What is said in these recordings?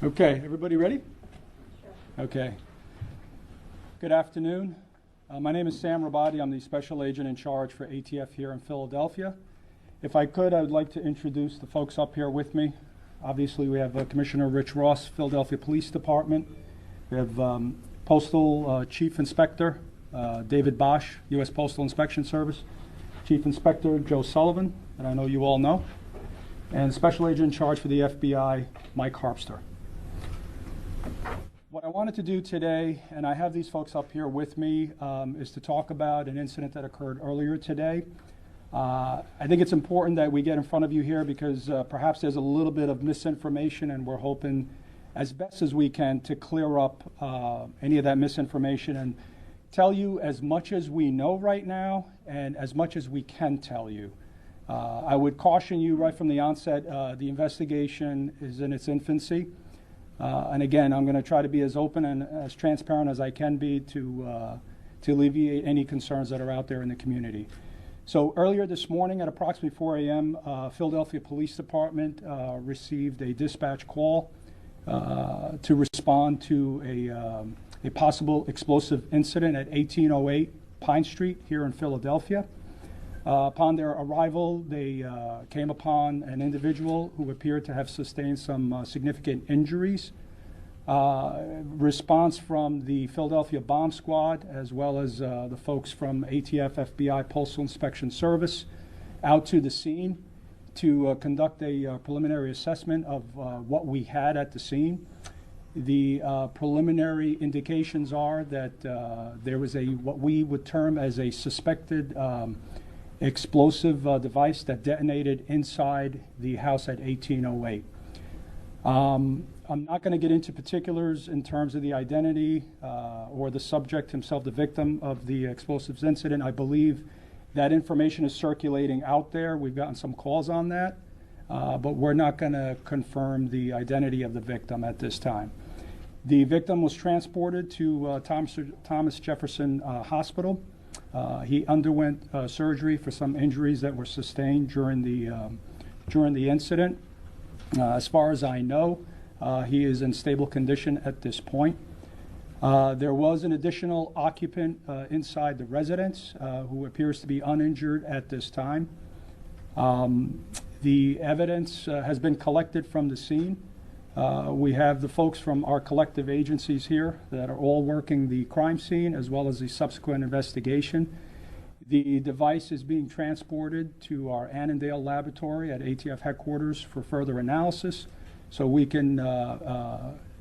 Okay, everybody ready? Okay. Good afternoon. My name is Sam Rabati. I'm the special agent in charge for ATF here in Philadelphia. If I could, I would like to introduce the folks up here with me. Obviously, we have Commissioner Rich Ross, Philadelphia Police Department. We have Postal Chief Inspector David Bosch, U.S. Postal Inspection Service. Chief Inspector Joe Sullivan, that I know you all know. And Special Agent in charge for the FBI, Mike Harpster. What I wanted to do today, and I have these folks up here with me, is to talk about an incident that occurred earlier today. I think it's important that we get in front of you here because perhaps there's a little bit of misinformation, and we're hoping as best as we can to clear up any of that misinformation and tell you as much as we know right now and as much as we can tell you. I would caution you right from the onset, the investigation is in its infancy. And again, I'm going to try to be as open and as transparent as I can be to alleviate any concerns that are out there in the community. So earlier this morning at approximately 4 a.m., Philadelphia Police Department received a dispatch call to respond to a possible explosive incident at 1808 Pine Street here in Philadelphia. Upon their arrival, they came upon an individual who appeared to have sustained some significant injuries. Response from the Philadelphia Bomb Squad, as well as the folks from ATF, FBI, Postal Inspection Service, out to the scene to conduct a preliminary assessment of what we had at the scene. The preliminary indications are that there was what we would term as a suspected explosive device that detonated inside the house at 1808. I'm not going to get into particulars in terms of the identity or the subject himself, the victim of the explosives incident. I believe that information is circulating out there. We've gotten some calls on that, but we're not going to confirm the identity of the victim at this time. The victim was transported to Thomas Jefferson Hospital. He underwent surgery for some injuries that were sustained during the incident. As far as I know, he is in stable condition at this point. There was an additional occupant inside the residence who appears to be uninjured at this time. The evidence has been collected from the scene. We have the folks from our collective agencies here that are all working the crime scene as well as the subsequent investigation. The device is being transported to our Annandale laboratory at ATF headquarters for further analysis so we can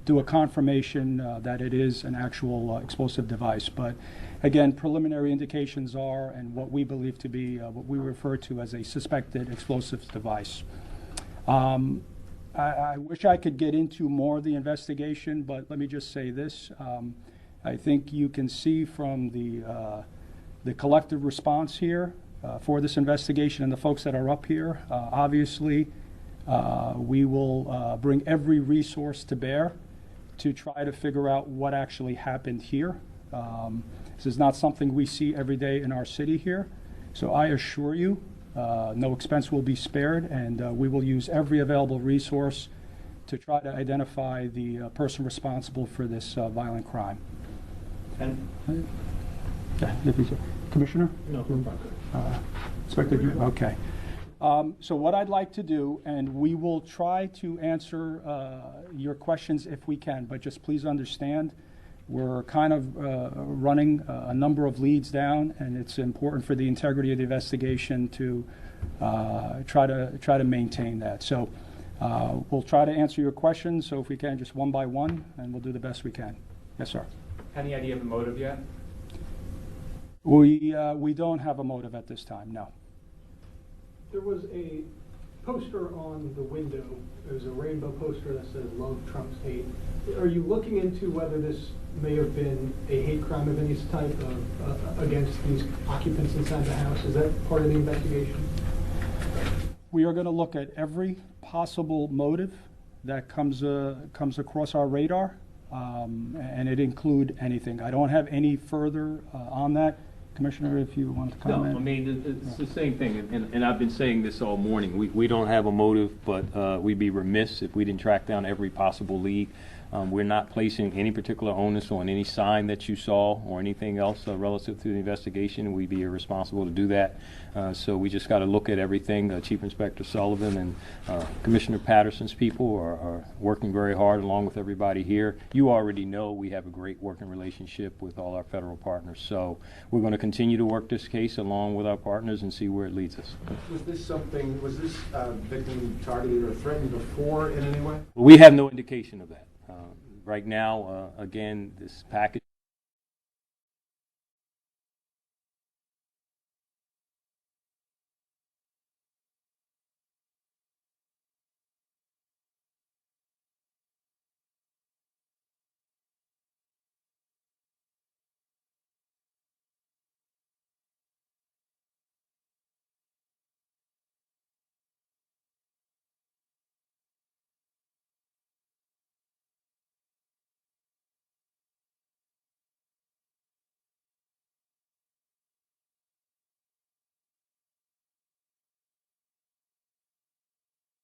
do a confirmation that it is an actual explosive device. But again, preliminary indications are and what we believe to be what we refer to as a suspected explosive device. I wish I could get into more of the investigation, but let me just say this. I think you can see from the collective response here for this investigation and the folks that are up here. Obviously, we will bring every resource to bear to try to figure out what actually happened here. This is not something we see every day in our city here. So I assure you, no expense will be spared, and we will use every available resource to try to identify the person responsible for this violent crime. And Commissioner? no, Inspector? Okay. So what I'd like to do, and we will try to answer your questions if we can, but just please understand, we're kind of running a number of leads down, and it's important for the integrity of the investigation to try to maintain that. So we'll try to answer your questions, so if we can, just one by one, and we'll do the best we can. Yes, sir. Any idea of the motive yet? We don't have a motive at this time, no. There was a poster on the window. It was a rainbow poster that says "Love Trumps Hate." Are you looking into whether this may have been a hate crime of any type against these occupants inside the house? Is that part of the investigation? We are going to look at every possible motive that comes across our radar, and it include anything. I don't have any further on that. Commissioner, if you want to No, comment. I mean, it's the same thing, and I've been saying this all morning. We don't have a motive, but we'd be remiss if we didn't track down every possible lead. We're not placing any particular onus on any sign that you saw or anything else relative to the investigation. We'd be irresponsible to do that. So we just got to look at everything. Chief Inspector Sullivan and Commissioner Patterson's people are working very hard along with everybody here. You already know we have a great working relationship with all our federal partners. So we're going to continue to work this case along with our partners and see where it leads us. Was this victim targeted or threatened before in any way? We have no indication of that. Right now, again, this package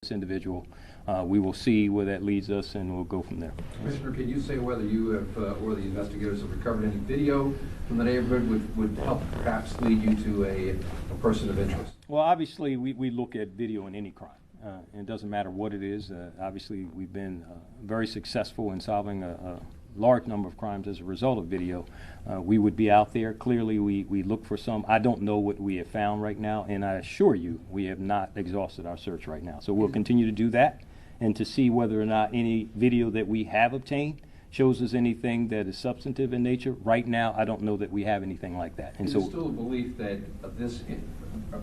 this individual, we will see where that leads us, and we'll go from there. Commissioner, can you say whether you have, or the investigators have recovered any video from the neighborhood would help perhaps lead you to a person of interest? Well, obviously, we look at video in any crime. It doesn't matter what it is. Obviously, we've been very successful in solving a large number of crimes as a result of video. We would be out there. Clearly, we look for some. I don't know what we have found right now, and I assure you we have not exhausted our search right now. So we'll continue to do that and to see whether or not any video that we have obtained shows us anything that is substantive in nature. Right now, I don't know that we have anything like that. And Is so it still a belief that this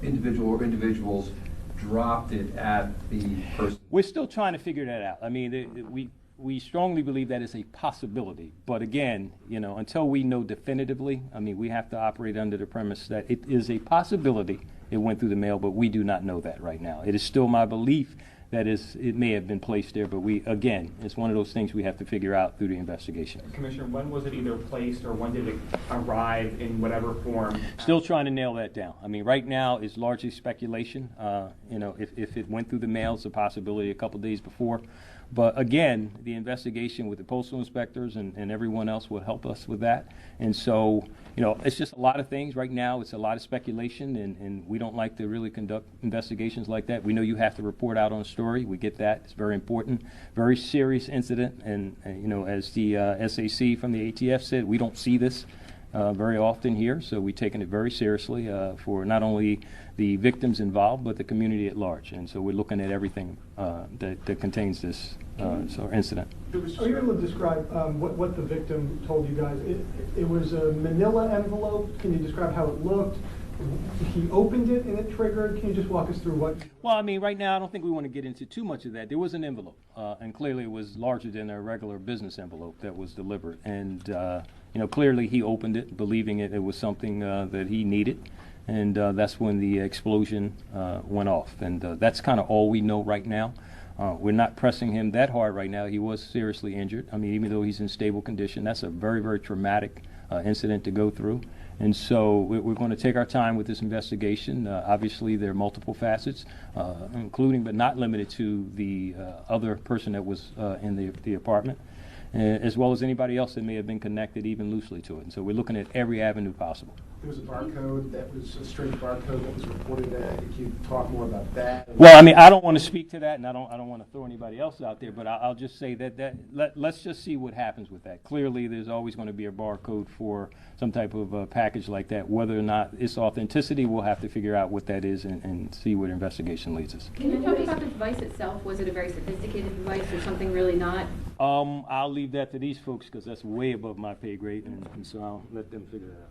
individual or individuals dropped it at the person? we're still trying to figure that out. I mean, we strongly believe that is a possibility. But again, you know, until we know definitively, I mean, we have to operate under the premise that it is a possibility it went through the mail, but we do not know that right now. It is still my belief that it may have been placed there, but again, it's one of those things we have to figure out through the investigation. Commissioner, when was it either placed or when did it arrive in whatever form? Still trying to nail that down. I mean, right now it's largely speculation. You know, if it went through the mail, it's a possibility a couple days before. But again, the investigation with the postal inspectors and everyone else will help us with that. And so, you know, it's just a lot of things. Right now, it's a lot of speculation, and we don't like to really conduct investigations like that. We know you have to report out on a story. We get that. It's very important. Very serious incident. And you know, as the SAC from the ATF said, we don't see this very often here. So we've taken it very seriously for not only the victims involved, but the community at large. And so we're looking at everything that contains this incident. Are you able to describe what the victim told you guys? It was a manila envelope. Can you describe how it looked? He opened it and it triggered. Can you just walk us through what? Well, I mean, right now I don't think we want to get into too much of that. There was an envelope, and clearly it was larger than a regular business envelope that was delivered. And you know, clearly he opened it, believing it was something that he needed. And that's when the explosion went off. And that's kind of all we know right now. We're not pressing him that hard right now. He was seriously injured. I mean, even though he's in stable condition, that's a very, very traumatic incident to go through. And so we're going to take our time with this investigation. Obviously, there are multiple facets, including but not limited to the other person that was in the apartment, as well as anybody else that may have been connected even loosely to it. And so we're looking at every avenue possible. There was a barcode that was a strange barcode that was reported. Can you talk more about that? Well, I mean, I don't want to speak to that, and I don't want to throw anybody else out there, but I'll just say let's just see what happens with that. Clearly, there's always going to be a barcode for some type of package like that. Whether or not it's authenticity, we'll have to figure out what that is and see where the investigation leads us. Can you talk about the device itself? Was it a very sophisticated device or something really not? I'll leave that to these folks because that's way above my pay grade, and so I'll let them figure that out.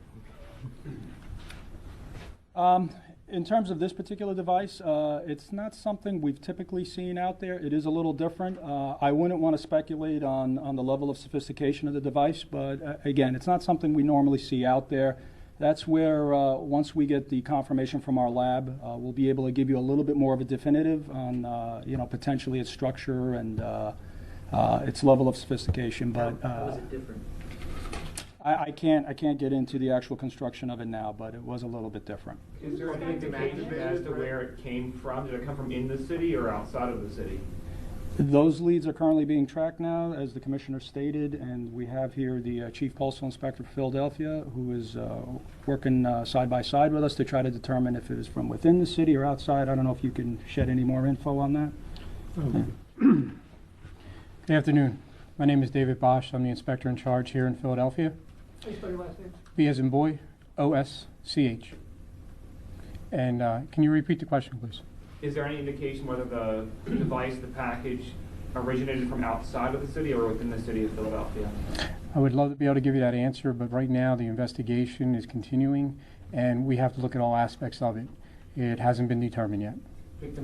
In terms of this particular device, it's not something we've typically seen out there. It is a little different. I wouldn't want to speculate on the level of sophistication of the device, but again, it's not something we normally see out there. That's where, once we get the confirmation from our lab, we'll be able to give you a little bit more of a definitive on, you know, potentially its structure and its level of sophistication. But how was it different? I can't get into the actual construction of it now, but it was a little bit different. Is there any indication as to where it came from? Did it come from in the city or outside of the city? Those leads are currently being tracked now, as the commissioner stated, and we have here the Chief Postal Inspector for Philadelphia, who is working side by side with us to try to determine if it is from within the city or outside. I don't know if you can shed any more info on that. Good afternoon. My name is David Bosch. I'm the inspector in charge here in Philadelphia. How do you spell your last name? B as in boy, O-S-C-H. And can you repeat the question, please? Is there any indication whether the device, the package, originated from outside of the city or within the city of Philadelphia? I would love to be able to give you that answer, but right now the investigation is continuing, and we have to look at all aspects of it. It hasn't been determined yet.